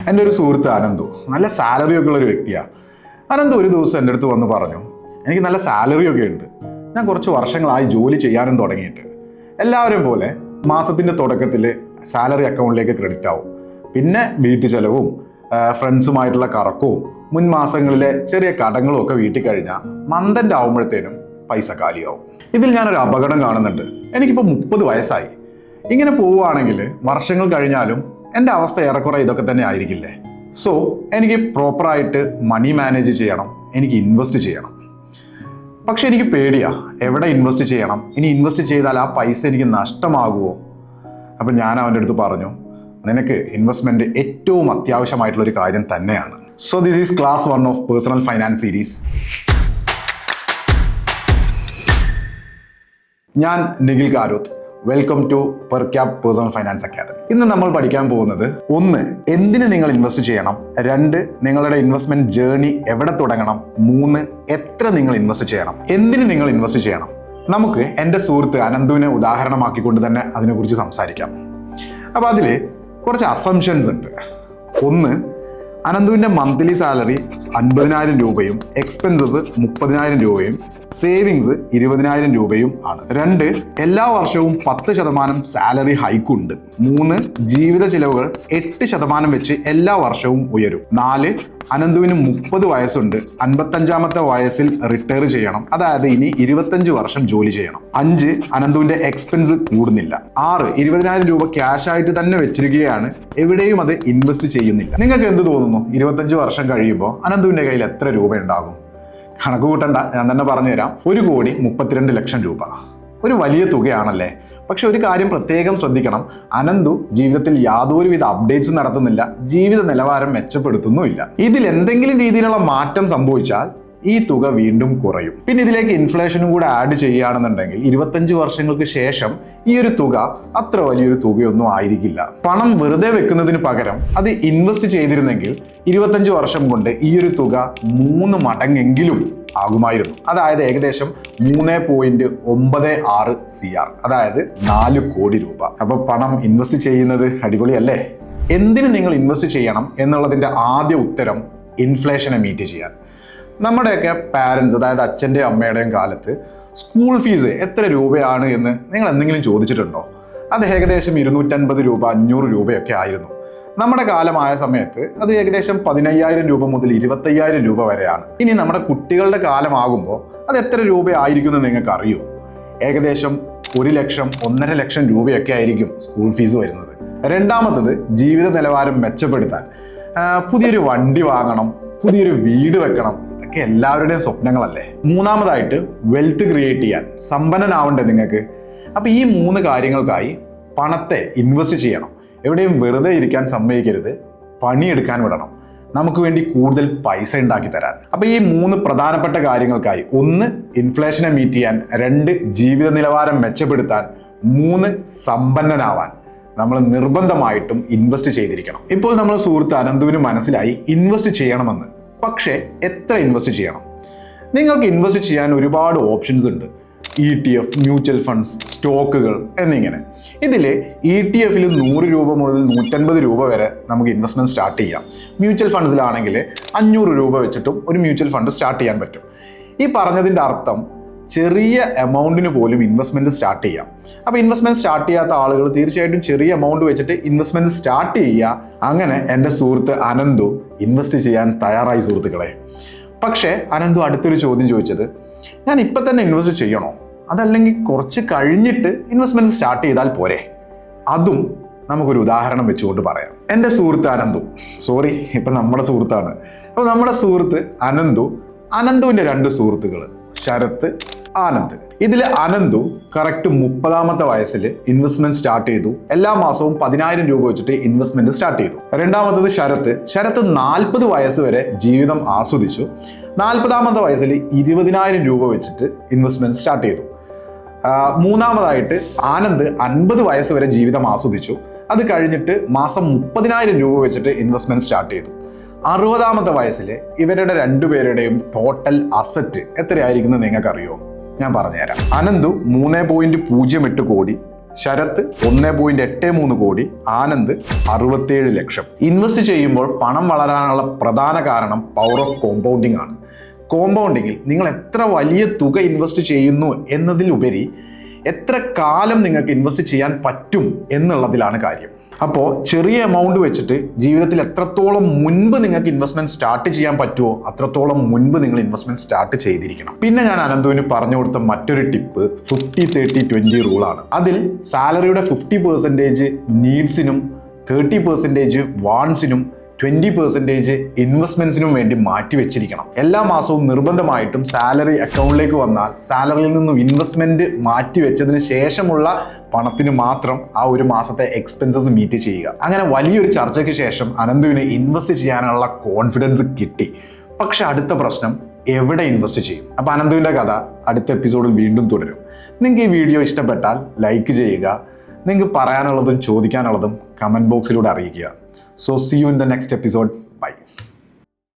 എൻ്റെ ഒരു സുഹൃത്ത് അനന്തു നല്ല സാലറി ഒക്കെ ഉള്ളൊരു വ്യക്തിയാണ്. അനന്തു ഒരു ദിവസം എൻ്റെ അടുത്ത് വന്ന് പറഞ്ഞു, എനിക്ക് നല്ല സാലറി ഒക്കെ ഉണ്ട്, ഞാൻ കുറച്ച് വർഷങ്ങളായി ജോലി ചെയ്യാനും തുടങ്ങിയിട്ട്. എല്ലാവരും പോലെ മാസത്തിൻ്റെ തുടക്കത്തിൽ സാലറി അക്കൗണ്ടിലേക്ക് ക്രെഡിറ്റ് ആവും. പിന്നെ വീട്ടു ചെലവും ഫ്രണ്ട്സുമായിട്ടുള്ള കറക്കവും മുൻ മാസങ്ങളിലെ ചെറിയ കടങ്ങളും ഒക്കെ വീട്ടിൽ കഴിഞ്ഞാൽ മന്തെൻ്റെ ആവുമ്പോഴത്തേനും പൈസ കാലിയാവും. ഇതിൽ ഞാനൊരു അപകടം കാണുന്നുണ്ട്. എനിക്കിപ്പോൾ 30 വയസ്സായി. ഇങ്ങനെ പോവുകയാണെങ്കിൽ വർഷങ്ങൾ കഴിഞ്ഞാലും എൻ്റെ അവസ്ഥ ഏറെക്കുറെ ഇതൊക്കെ തന്നെ ആയിരിക്കില്ലേ? സോ എനിക്ക് പ്രോപ്പറായിട്ട് മണി മാനേജ് ചെയ്യണം, എനിക്ക് ഇൻവെസ്റ്റ് ചെയ്യണം. പക്ഷെ എനിക്ക് പേടിയാ, എവിടെ ഇൻവെസ്റ്റ് ചെയ്യണം, ഇനി ഇൻവെസ്റ്റ് ചെയ്താൽ ആ പൈസ എനിക്ക് നഷ്ടമാകുമോ? അപ്പം ഞാൻ അവൻ്റെ അടുത്ത് പറഞ്ഞു, നിനക്ക് ഇൻവെസ്റ്റ്മെൻറ്റ് ഏറ്റവും അത്യാവശ്യമായിട്ടുള്ളൊരു കാര്യം തന്നെയാണ്. So this is class 1 of personal finance series. ഞാൻ Nikhil Karoth. Welcome to Percap personal finance academy. ഇന്ന് നമ്മൾ പഠിക്കാൻ പോകുന്നത് 1. എന്തിന് നിങ്ങൾ ഇൻവെസ്റ്റ് ചെയ്യണം, 2. നിങ്ങളുടെ ഇൻവെസ്റ്റ്മെന്റ് ജേർണി എവിടെ തുടങ്ങണം, 3. എത്ര നിങ്ങൾ ഇൻവെസ്റ്റ് ചെയ്യണം, എന്തിന് നിങ്ങൾ ഇൻവെസ്റ്റ് ചെയ്യണം. നമുക്ക് എൻ്റെ സുഹൃത്ത് അനന്തുവിനെ ഉദാഹരണമാക്കിക്കൊണ്ട് തന്നെ അതിനെക്കുറിച്ച് സംസാരിക്കാം. അപ്പോൾ അതിൽ കുറച്ച് അസംഷൻസ് ഉണ്ട്. 1. അനന്തുവിൻ്റെ മന്ത്ലി സാലറി 50,000 രൂപയും എക്സ്പെൻസസ് 30,000 രൂപയും സേവിങ്സ് 20,000 രൂപയും ആണ്. 2. എല്ലാ വർഷവും 10% സാലറി ഹൈക്കുണ്ട്. 3. ജീവിത ചിലവുകൾ 8% വെച്ച് എല്ലാ വർഷവും ഉയരും. 4. അനന്തുവിന് 30 വയസ്സുണ്ട്, 55ാമത്തെ വയസ്സിൽ റിട്ടയർ ചെയ്യണം, അതായത് ഇനി 25 വർഷം ജോലി ചെയ്യണം. 5. അനന്തുവിന്റെ എക്സ്പെൻസ് കൂടുന്നില്ല. 6. 20,000 രൂപ ക്യാഷ് ആയിട്ട് തന്നെ വെച്ചിരിക്കുകയാണ്, എവിടെയും അത് ഇൻവെസ്റ്റ് ചെയ്യുന്നില്ല. നിങ്ങൾക്ക് എന്ത് തോന്നുന്നു, 25 വർഷം കഴിയുമ്പോൾ അനന്തുവിന്റെ കയ്യിൽ എത്ര രൂപ ഉണ്ടാകും? കണക്ക് കൂട്ടണ്ട, ഞാൻ തന്നെ പറഞ്ഞുതരാം. 1,32,00,000 രൂപ. ഒരു വലിയ തുകയാണല്ലേ? പക്ഷെ ഒരു കാര്യം പ്രത്യേകം ശ്രദ്ധിക്കണം, അനന്തു ജീവിതത്തിൽ യാതൊരുവിധ അപ്ഡേറ്റ്സും നടത്തുന്നില്ല, ജീവിത നിലവാരം മെച്ചപ്പെടുത്തുന്നുമില്ല. ഇതിൽ എന്തെങ്കിലും രീതിയിലുള്ള മാറ്റം സംഭവിച്ചാൽ ഈ തുക വീണ്ടും കുറയും. പിന്നെ ഇതിലേക്ക് ഇൻഫ്ലേഷനും കൂടെ ആഡ് ചെയ്യുകയാണെന്നുണ്ടെങ്കിൽ 25 വർഷങ്ങൾക്ക് ശേഷം ഈ ഒരു തുക അത്ര വലിയൊരു തുകയൊന്നും ആയിരിക്കില്ല. പണം വെറുതെ വെക്കുന്നതിന് പകരം അത് ഇൻവെസ്റ്റ് ചെയ്തിരുന്നെങ്കിൽ 25 വർഷം കൊണ്ട് ഈ ഒരു തുക 3 മടങ്ങെങ്കിലും ആകുമായിരുന്നു. അതായത് ഏകദേശം 3.96 CR, അതായത് 4 കോടി രൂപ. അപ്പൊ പണം ഇൻവെസ്റ്റ് ചെയ്യുന്നത് അടിപൊളിയല്ലേ? എന്തിന് നിങ്ങൾ ഇൻവെസ്റ്റ് ചെയ്യണം എന്നുള്ളതിന്റെ ആദ്യ ഉത്തരം ഇൻഫ്ലേഷനെ മീറ്റ് ചെയ്യാൻ. നമ്മുടെയൊക്കെ പാരൻസ്, അതായത് അച്ഛൻ്റെയും അമ്മയുടെയും കാലത്ത് സ്കൂൾ ഫീസ് എത്ര രൂപയാണ് എന്ന് നിങ്ങൾ എന്തെങ്കിലും ചോദിച്ചിട്ടുണ്ടോ? അത് ഏകദേശം 250 രൂപ 500 രൂപയൊക്കെ ആയിരുന്നു. നമ്മുടെ കാലമായ സമയത്ത് അത് ഏകദേശം 15,000 രൂപ മുതൽ 25,000 രൂപ വരെയാണ്. ഇനി നമ്മുടെ കുട്ടികളുടെ കാലമാകുമ്പോൾ അത് എത്ര രൂപ ആയിരിക്കും എന്ന് നിങ്ങൾക്ക് അറിയോ? ഏകദേശം 1 ലക്ഷം 1.5 ലക്ഷം രൂപയൊക്കെ ആയിരിക്കും സ്കൂൾ ഫീസ് വരുന്നത്. രണ്ടാമത്തത് ജീവിത നിലവാരം മെച്ചപ്പെടുത്താൻ പുതിയൊരു വണ്ടി വാങ്ങണം, പുതിയൊരു വീട് വെക്കണം, ഇതൊക്കെ എല്ലാവരുടെയും സ്വപ്നങ്ങളല്ലേ. മൂന്നാമതായിട്ട് വെൽത്ത് ക്രിയേറ്റ് ചെയ്യാൻ, സമ്പന്നനാവണ്ടേ നിങ്ങൾക്ക്? അപ്പോൾ ഈ 3 കാര്യങ്ങൾക്കായി പണത്തെ ഇൻവെസ്റ്റ് ചെയ്യണം. എവിടെയും വെറുതെ ഇരിക്കാൻ സമ്മതിക്കരുത്, പണിയെടുക്കാൻ വിടണം, നമുക്ക് വേണ്ടി കൂടുതൽ പൈസ ഉണ്ടാക്കി തരാൻ. അപ്പോൾ ഈ 3 പ്രധാനപ്പെട്ട കാര്യങ്ങൾക്കായി 1. ഇൻഫ്ലേഷനെ മീറ്റ് ചെയ്യാൻ, 2. ജീവിത നിലവാരം മെച്ചപ്പെടുത്താൻ, 3. സമ്പന്നനാവാൻ നമ്മൾ നിർബന്ധമായിട്ടും ഇൻവെസ്റ്റ് ചെയ്തിരിക്കണം. ഇപ്പോൾ നമ്മൾ സുഹൃത്ത് അനന്തുവിന് മനസ്സിലായി ഇൻവെസ്റ്റ് ചെയ്യണമെന്ന്. പക്ഷേ എത്ര ഇൻവെസ്റ്റ് ചെയ്യണം? നിങ്ങൾക്ക് ഇൻവെസ്റ്റ് ചെയ്യാൻ ഒരുപാട് ഓപ്ഷൻസ് ഉണ്ട്. ETF, മ്യൂച്വൽ ഫണ്ട്സ്, സ്റ്റോക്കുകൾ എന്നിങ്ങനെ. ഇതിൽ ETF 100 രൂപ മുതൽ 150 രൂപ വരെ നമുക്ക് ഇൻവെസ്റ്റ്മെന്റ് സ്റ്റാർട്ട് ചെയ്യാം. മ്യൂച്വൽ ഫണ്ട്സിലാണെങ്കിൽ 500 രൂപ വെച്ചിട്ടും ഒരു മ്യൂച്വൽ ഫണ്ട് സ്റ്റാർട്ട് ചെയ്യാൻ പറ്റും. ഈ പറഞ്ഞതിൻ്റെ അർത്ഥം ചെറിയ എമൗണ്ടിന് പോലും ഇൻവെസ്റ്റ്മെന്റ് സ്റ്റാർട്ട് ചെയ്യാം. അപ്പോൾ ഇൻവെസ്റ്റ്മെന്റ് സ്റ്റാർട്ട് ചെയ്യാത്ത ആളുകൾ തീർച്ചയായിട്ടും ചെറിയ എമൗണ്ട് വെച്ചിട്ട് ഇൻവെസ്റ്റ്മെന്റ് സ്റ്റാർട്ട് ചെയ്യുക. അങ്ങനെ എൻ്റെ സുഹൃത്ത് അനന്തു ഇൻവെസ്റ്റ് ചെയ്യാൻ തയ്യാറായി സുഹൃത്തുക്കളെ. പക്ഷേ അനന്തു അടുത്തൊരു ചോദ്യം ചോദിച്ചത്, ഞാൻ ഇപ്പം തന്നെ ഇൻവെസ്റ്റ് ചെയ്യണോ, അതല്ലെങ്കിൽ കുറച്ച് കഴിഞ്ഞിട്ട് ഇൻവെസ്റ്റ്മെന്റ് സ്റ്റാർട്ട് ചെയ്താൽ പോരെ? അതും നമുക്കൊരു ഉദാഹരണം വെച്ചുകൊണ്ട് പറയാം. എൻ്റെ സുഹൃത്ത് അനന്തു, സോറി ഇപ്പം നമ്മുടെ സുഹൃത്താണ്. അപ്പോൾ നമ്മുടെ സുഹൃത്ത് അനന്തുവിൻ്റെ 2 സുഹൃത്തുക്കൾ ശരത്ത്, ആനന്ദ്. ഇതിൽ അനന്തു കറക്റ്റ് 30ാമത്തെ വയസ്സിൽ ഇൻവെസ്റ്റ്മെന്റ് സ്റ്റാർട്ട് ചെയ്തു. എല്ലാ മാസവും 10,000 രൂപ വെച്ചിട്ട് ഇൻവെസ്റ്റ്മെന്റ് സ്റ്റാർട്ട് ചെയ്തു. രണ്ടാമത്തത് ശരത്ത് 40 വയസ്സ് വരെ ജീവിതം ആസ്വദിച്ചു. 40ാമത്തെ വയസ്സിൽ 20,000 രൂപ വെച്ചിട്ട് ഇൻവെസ്റ്റ്മെന്റ് സ്റ്റാർട്ട് ചെയ്തു. മൂന്നാമതായിട്ട് ആനന്ദ് 50 വയസ്സ് വരെ ജീവിതം ആസ്വദിച്ചു. അത് കഴിഞ്ഞിട്ട് മാസം 30,000 രൂപ വെച്ചിട്ട് ഇൻവെസ്റ്റ്മെന്റ് സ്റ്റാർട്ട് ചെയ്തു. 60ാമത്തെ വയസ്സിൽ ഇവരുടെ 2 പേരുടെയും ടോട്ടൽ അസറ്റ് എത്രയായിരിക്കുന്നത് നിങ്ങൾക്ക് അറിയോ? ഞാൻ പറഞ്ഞുതരാം. അനന്തു 3.08 കോടി, ശരത്ത് 1.83 കോടി, ആനന്ദ് 67 ലക്ഷം. ഇൻവെസ്റ്റ് ചെയ്യുമ്പോൾ പണം വളരാനുള്ള പ്രധാന കാരണം പവർ ഓഫ് കോമ്പൗണ്ടിങ് ആണ്. കോമ്പൗണ്ടിങ്ങിൽ നിങ്ങൾ എത്ര വലിയ തുക ഇൻവെസ്റ്റ് ചെയ്യുന്നു എന്നതിലുപരി എത്ര കാലം നിങ്ങൾക്ക് ഇൻവെസ്റ്റ് ചെയ്യാൻ പറ്റും എന്നുള്ളതിലാണ് കാര്യം. അപ്പോൾ ചെറിയ എമൗണ്ട് വെച്ചിട്ട് ജീവിതത്തിൽ എത്രത്തോളം മുൻപ് നിങ്ങൾക്ക് ഇൻവെസ്റ്റ്മെന്റ് സ്റ്റാർട്ട് ചെയ്യാൻ പറ്റുമോ അത്രത്തോളം മുൻപ് നിങ്ങൾ ഇൻവെസ്റ്റ്മെന്റ് സ്റ്റാർട്ട് ചെയ്തിരിക്കണം. പിന്നെ ഞാൻ അനന്തുവിന് പറഞ്ഞു കൊടുത്ത മറ്റൊരു ടിപ്പ് 50-30-20 റൂളാണ്. അതിൽ സാലറിയുടെ 50% നീഡ്സിനും 30% വാൺസിനും 20% ഇൻവെസ്റ്റ്മെന്റ്സിനും വേണ്ടി മാറ്റി വെച്ചിരിക്കണം. എല്ലാ മാസവും നിർബന്ധമായിട്ടും സാലറി അക്കൗണ്ടിലേക്ക് വന്നാൽ സാലറിയിൽ നിന്നും ഇൻവെസ്റ്റ്മെന്റ് മാറ്റി വെച്ചതിന് ശേഷമുള്ള പണത്തിന് മാത്രം ആ ഒരു മാസത്തെ എക്സ്പെൻസസ് മീറ്റ് ചെയ്യുക. അങ്ങനെ വലിയൊരു ചർച്ചയ്ക്ക് ശേഷം അനന്തുവിന് ഇൻവെസ്റ്റ് ചെയ്യാനുള്ള കോൺഫിഡൻസ് കിട്ടി. പക്ഷെ അടുത്ത പ്രശ്നം എവിടെ ഇൻവെസ്റ്റ് ചെയ്യും? അപ്പോൾ അനന്തുവിൻ്റെ കഥ അടുത്ത എപ്പിസോഡിൽ വീണ്ടും തുടരും. നിങ്ങൾക്ക് ഈ വീഡിയോ ഇഷ്ടപ്പെട്ടാൽ ലൈക്ക് ചെയ്യുക. നിങ്ങൾക്ക് പറയാനുള്ളതും ചോദിക്കാനുള്ളതും കമൻറ്റ് ബോക്സിലൂടെ അറിയിക്കുക. So see you in the next episode. Bye.